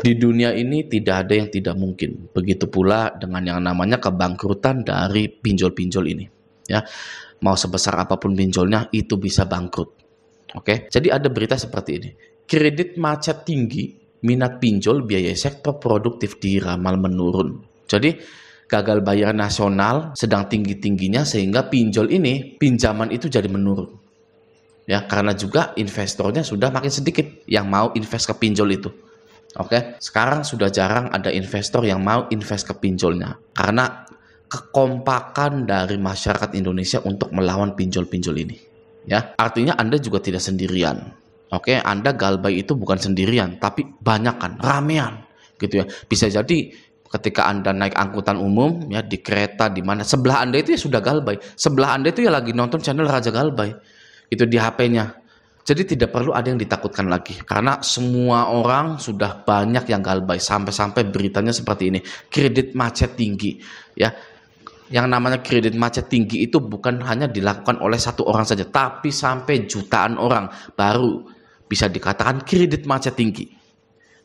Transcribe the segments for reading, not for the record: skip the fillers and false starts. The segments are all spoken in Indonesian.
Di dunia ini tidak ada yang tidak mungkin. Begitu pula dengan yang namanya kebangkrutan dari pinjol-pinjol ini. Ya, mau sebesar apapun pinjolnya itu bisa bangkrut. Oke, jadi ada berita seperti ini. Kredit macet tinggi, minat pinjol, biaya sektor produktif diramal menurun. Jadi gagal bayar nasional sedang tinggi-tingginya sehingga pinjaman itu jadi menurun. Ya, karena juga investornya sudah makin sedikit yang mau invest ke pinjol itu. Oke, sekarang sudah jarang ada investor yang mau invest ke pinjolnya karena kekompakan dari masyarakat Indonesia untuk melawan pinjol-pinjol ini. Ya, artinya Anda juga tidak sendirian. Oke, Anda galbay itu bukan sendirian, tapi banyak kan, ramean, gitu ya. Bisa jadi ketika Anda naik angkutan umum, ya di kereta di mana sebelah Anda itu ya sudah galbay, sebelah Anda itu ya lagi nonton channel Raja Galbay, itu di HP-nya. Jadi tidak perlu ada yang ditakutkan lagi karena semua orang sudah banyak yang galbay sampai-sampai beritanya seperti ini. Kredit macet tinggi, ya. Yang namanya kredit macet tinggi itu bukan hanya dilakukan oleh satu orang saja, tapi sampai jutaan orang baru bisa dikatakan kredit macet tinggi.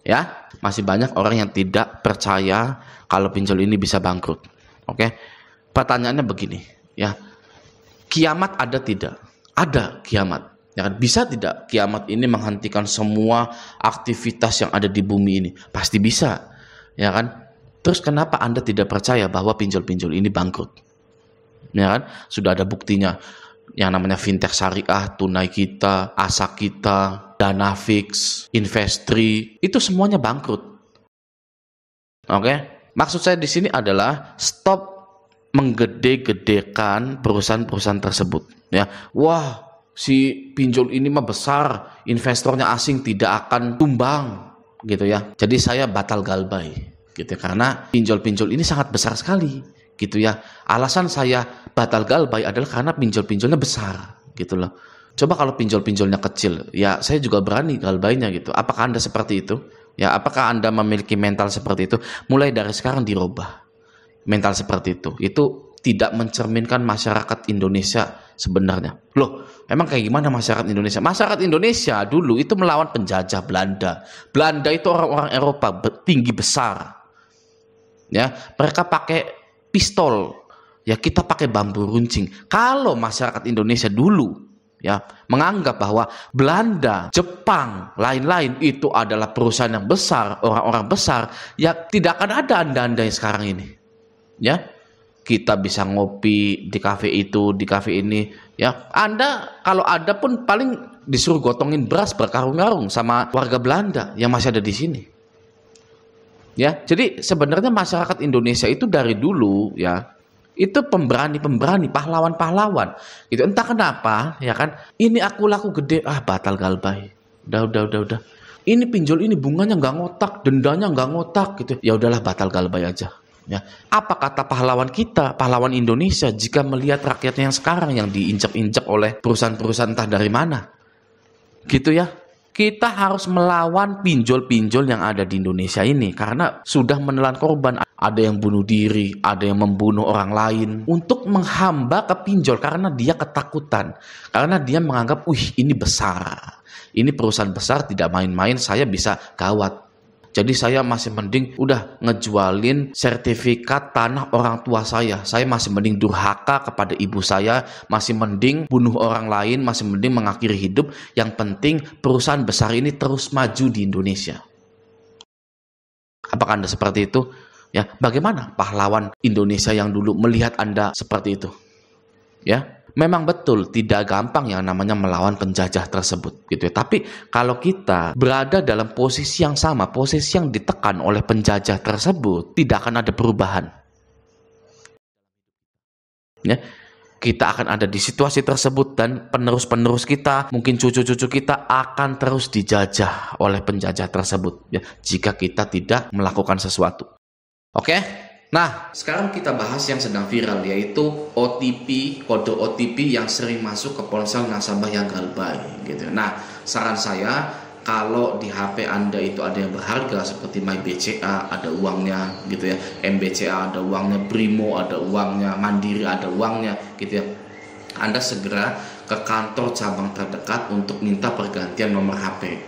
Ya, masih banyak orang yang tidak percaya kalau pinjol ini bisa bangkrut. Oke. Pertanyaannya begini, ya. Kiamat ada tidak? Ada kiamat. Ya kan? Bisa tidak kiamat ini menghentikan semua aktivitas yang ada di bumi ini? Pasti bisa, ya kan? Terus kenapa Anda tidak percaya bahwa pinjol-pinjol ini bangkrut? Ya kan? Sudah ada buktinya. Yang namanya fintech syariah, tunai kita, asa kita, dana fix, investri, itu semuanya bangkrut. Oke? Maksud saya di sini adalah stop menggede-gedekan perusahaan-perusahaan tersebut. Ya, wah. Si pinjol ini mah besar, investornya asing tidak akan tumbang, gitu ya. Jadi saya batal galbay, gitu ya. Karena pinjol-pinjol ini sangat besar sekali, gitu ya. Alasan saya batal galbay adalah karena pinjol-pinjolnya besar, gitu loh. Coba kalau pinjol-pinjolnya kecil, ya saya juga berani galbaynya, gitu. Apakah Anda seperti itu? Ya, apakah Anda memiliki mental seperti itu? Mulai dari sekarang dirubah mental seperti itu. Itu tidak mencerminkan masyarakat Indonesia sebenarnya. Loh, emang kayak gimana masyarakat Indonesia? Masyarakat Indonesia dulu itu melawan penjajah Belanda. Belanda itu orang-orang Eropa tinggi besar. Ya, mereka pakai pistol. Ya, kita pakai bambu runcing. Kalau masyarakat Indonesia dulu ya menganggap bahwa Belanda, Jepang, lain-lain itu adalah perusahaan yang besar, orang-orang besar, ya tidak akan ada Anda-Anda yang sekarang ini. Ya, kita bisa ngopi di kafe itu, di kafe ini, ya. Anda kalau ada pun paling disuruh gotongin beras berkarung-karung sama warga Belanda yang masih ada di sini. Ya, jadi sebenarnya masyarakat Indonesia itu dari dulu ya, itu pemberani-pemberani, pahlawan-pahlawan. Itu entah kenapa, ya kan? Ini aku laku gede, batal galbay. Udah. Ini pinjol ini bunganya nggak ngotak, dendanya nggak ngotak gitu. Ya udahlah batal galbay aja. Ya, apa kata pahlawan kita, pahlawan Indonesia jika melihat rakyatnya yang sekarang yang diinjak-injak oleh perusahaan-perusahaan entah dari mana? Gitu ya. Kita harus melawan pinjol-pinjol yang ada di Indonesia ini karena sudah menelan korban. Ada yang bunuh diri, ada yang membunuh orang lain untuk menghamba ke pinjol karena dia ketakutan. Karena dia menganggap, ini besar. Ini perusahaan besar, tidak main-main, saya bisa gawat. Jadi saya masih mending udah ngejualin sertifikat tanah orang tua saya. Saya masih mending durhaka kepada ibu saya, masih mending bunuh orang lain, masih mending mengakhiri hidup. Yang penting perusahaan besar ini terus maju di Indonesia. Apakah Anda seperti itu? Ya, bagaimana pahlawan Indonesia yang dulu melihat Anda seperti itu? Ya. Memang betul tidak gampang yang namanya melawan penjajah tersebut gitu ya. Tapi kalau kita berada dalam posisi yang sama, posisi yang ditekan oleh penjajah tersebut, tidak akan ada perubahan. Ya. Kita akan ada di situasi tersebut dan penerus-penerus kita, mungkin cucu-cucu kita akan terus dijajah oleh penjajah tersebut ya, jika kita tidak melakukan sesuatu. Oke? Nah, sekarang kita bahas yang sedang viral, yaitu OTP, kode OTP yang sering masuk ke ponsel nasabah yang galbay gitu. Nah, saran saya kalau di HP Anda itu ada yang berharga seperti MyBCA ada uangnya gitu ya, MBCA ada uangnya, Brimo ada uangnya, Mandiri ada uangnya gitu ya. Anda segera ke kantor cabang terdekat untuk minta pergantian nomor HP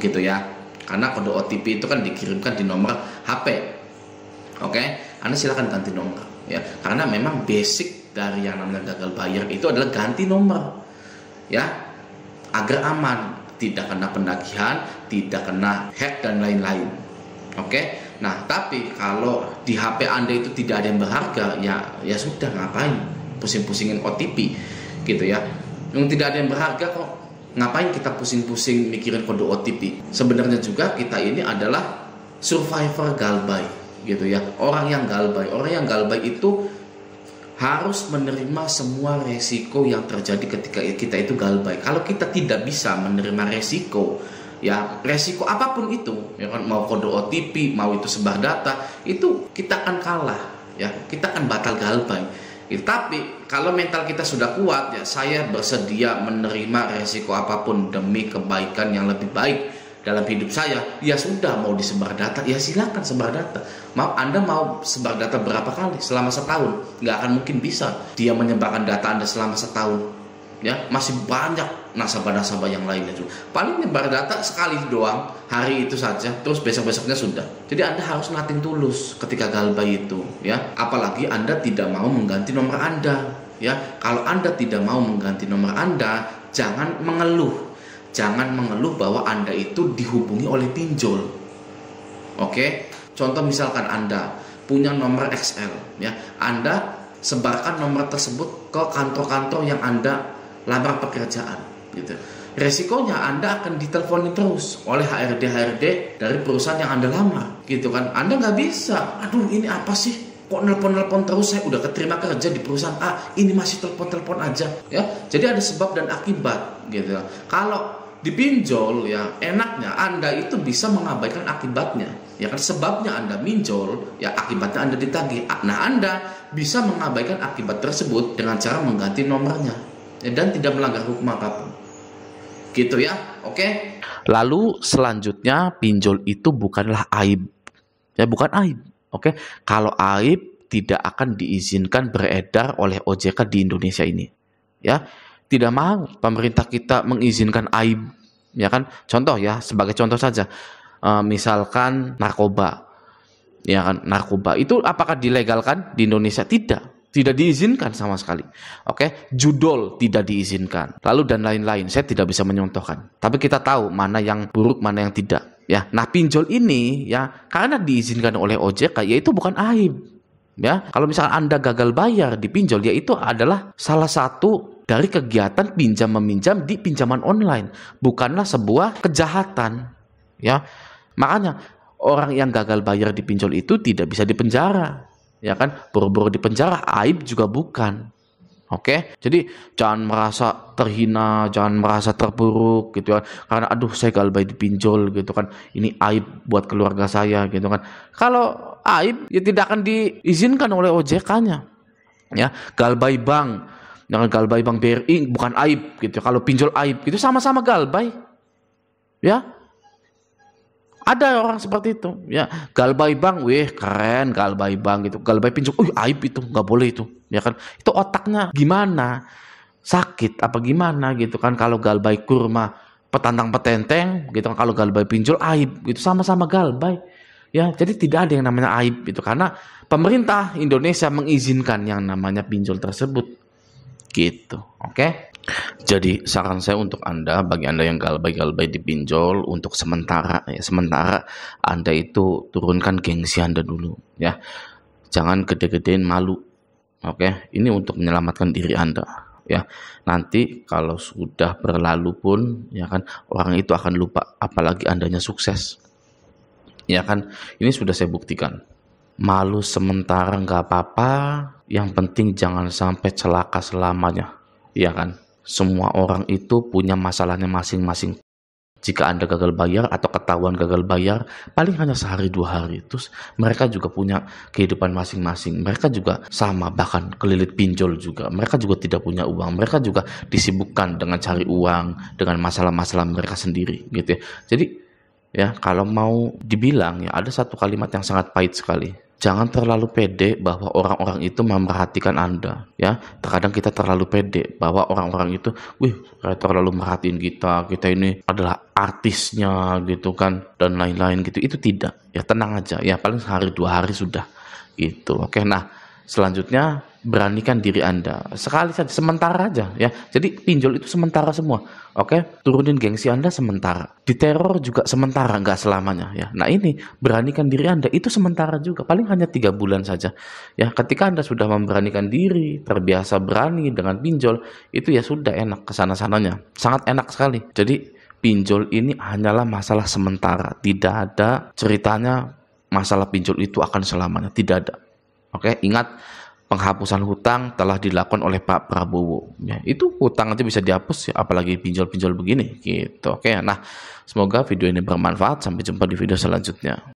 gitu ya. karena kode OTP itu kan dikirimkan di nomor HP. Oke, Anda silakan ganti nomor ya, karena memang basic dari yang namanya gagal bayar itu adalah ganti nomor ya, agar aman, tidak kena penagihan, tidak kena hack dan lain-lain. Oke, nah tapi kalau di HP Anda itu tidak ada yang berharga, ya sudah, ngapain pusing-pusingin OTP gitu ya. Yang tidak ada yang berharga kok, ngapain kita pusing-pusing mikirin kode OTP. Sebenarnya juga kita ini adalah survivor galbay gitu ya. Orang yang galbay itu harus menerima semua resiko yang terjadi ketika kita itu galbay. Kalau kita tidak bisa menerima resiko, ya resiko apapun itu, ya kan, mau kode OTP, mau itu sebar data, itu kita akan kalah, ya kita akan batal galbay. Tapi kalau mental kita sudah kuat, ya saya bersedia menerima resiko apapun demi kebaikan yang lebih baik dalam hidup saya. Ya sudah, mau disebar data, ya silakan sebar data. Anda mau sebar data berapa kali selama setahun? Nggak akan mungkin bisa dia menyebarkan data Anda selama setahun. Ya, masih banyak nasabah-nasabah yang lainnya juga. Paling nyebar data sekali doang, hari itu saja, terus besok-besoknya sudah. Jadi Anda harus nothing tulus ketika galbay itu, ya. Apalagi Anda tidak mau mengganti nomor Anda, ya. Kalau Anda tidak mau mengganti nomor Anda, jangan mengeluh. Jangan mengeluh bahwa Anda itu dihubungi oleh pinjol. Oke? Contoh misalkan Anda punya nomor XL, ya. Anda sebarkan nomor tersebut ke kantor-kantor yang Anda lamar pekerjaan gitu. Resikonya Anda akan diteleponin terus oleh HRD dari perusahaan yang Anda lamar gitu kan. Anda nggak bisa, aduh ini apa sih, kok nelpon terus, saya udah keterima kerja di perusahaan A, ini masih telepon aja ya. Jadi ada sebab dan akibat gitu. Kalau dipinjol, ya enaknya Anda itu bisa mengabaikan akibatnya, ya kan. Sebabnya Anda minjol, ya akibatnya Anda ditagih. Nah, Anda bisa mengabaikan akibat tersebut dengan cara mengganti nomornya, ya, dan tidak melanggar hukum apapun gitu ya. Oke. Lalu selanjutnya, pinjol itu bukanlah aib, ya bukan aib. Oke. Kalau aib tidak akan diizinkan beredar oleh OJK di Indonesia ini, ya. Tidak mau pemerintah kita mengizinkan aib, ya kan. Contoh ya, sebagai contoh saja, misalkan narkoba, ya kan. Narkoba itu apakah dilegalkan di Indonesia? Tidak diizinkan sama sekali. Oke, judol tidak diizinkan. Lalu dan lain-lain. Saya tidak bisa menyontohkan. Tapi kita tahu mana yang buruk, mana yang tidak. Ya, nah pinjol ini ya karena diizinkan oleh OJK, yaitu bukan aib. Ya, kalau misalkan Anda gagal bayar di pinjol, ya itu adalah salah satu dari kegiatan pinjam meminjam di pinjaman online, bukanlah sebuah kejahatan. Ya, makanya orang yang gagal bayar di pinjol itu tidak bisa dipenjara. Ya kan, buru-buru di penjara, aib juga bukan. Oke, jadi jangan merasa terhina, jangan merasa terpuruk gitu kan, karena aduh saya galbay di pinjol gitu kan, ini aib buat keluarga saya gitu kan. Kalau aib ya tidak akan diizinkan oleh OJK-nya. Ya, galbay bank, jangan galbay bank BRI bukan aib gitu. Kalau pinjol aib gitu, sama-sama galbay. Ya. Ada orang seperti itu, ya galbay bank, wih keren galbay bank gitu, galbay pinjol, aib itu nggak boleh itu, ya kan? Itu otaknya gimana? Sakit apa gimana gitu kan? Kalau galbay kurma petantang petenteng gitu kan, kalau galbay pinjol aib gitu, sama-sama galbay, ya. Jadi tidak ada yang namanya aib itu, karena pemerintah Indonesia mengizinkan yang namanya pinjol tersebut, gitu, oke? Jadi saran saya untuk Anda, bagi Anda yang galbay di pinjol, untuk sementara Anda itu turunkan gengsi Anda dulu, ya. Jangan gede-gedein malu. Oke, ini untuk menyelamatkan diri Anda, ya. Nanti kalau sudah berlalu pun, ya kan, orang itu akan lupa, apalagi Andanya sukses. Ya kan, ini sudah saya buktikan. Malu sementara nggak apa-apa, yang penting jangan sampai celaka selamanya, ya kan. Semua orang itu punya masalahnya masing-masing. Jika Anda gagal bayar atau ketahuan gagal bayar, paling hanya sehari 2 hari. Terus mereka juga punya kehidupan masing-masing. Mereka juga sama, bahkan kelilit pinjol juga. Mereka juga tidak punya uang. Mereka juga disibukkan dengan cari uang, dengan masalah-masalah mereka sendiri, gitu ya. Jadi ya kalau mau dibilang, ya ada satu kalimat yang sangat pahit sekali. Jangan terlalu pede bahwa orang-orang itu memerhatikan Anda, ya. Terkadang kita terlalu pede bahwa orang-orang itu, wih, kayak terlalu merhatiin kita, kita ini adalah artisnya gitu kan, dan lain-lain gitu. Itu tidak, ya tenang aja, ya paling sehari 2 hari sudah, gitu. Oke, nah selanjutnya beranikan diri Anda. Sekali saja, sementara aja ya. Jadi pinjol itu sementara semua. Oke, turunin gengsi Anda sementara. Diteror juga sementara, nggak selamanya ya. Nah ini, beranikan diri Anda itu sementara juga. Paling hanya 3 bulan saja. Ya, ketika Anda sudah memberanikan diri, terbiasa berani dengan pinjol, itu ya sudah enak kesana-sananya. Sangat enak sekali. Jadi pinjol ini hanyalah masalah sementara. Tidak ada ceritanya masalah pinjol itu akan selamanya. Tidak ada. Oke, ingat penghapusan hutang telah dilakukan oleh Pak Prabowo. Ya, itu hutang aja bisa dihapus ya, apalagi pinjol-pinjol begini gitu. Oke, nah semoga video ini bermanfaat. Sampai jumpa di video selanjutnya.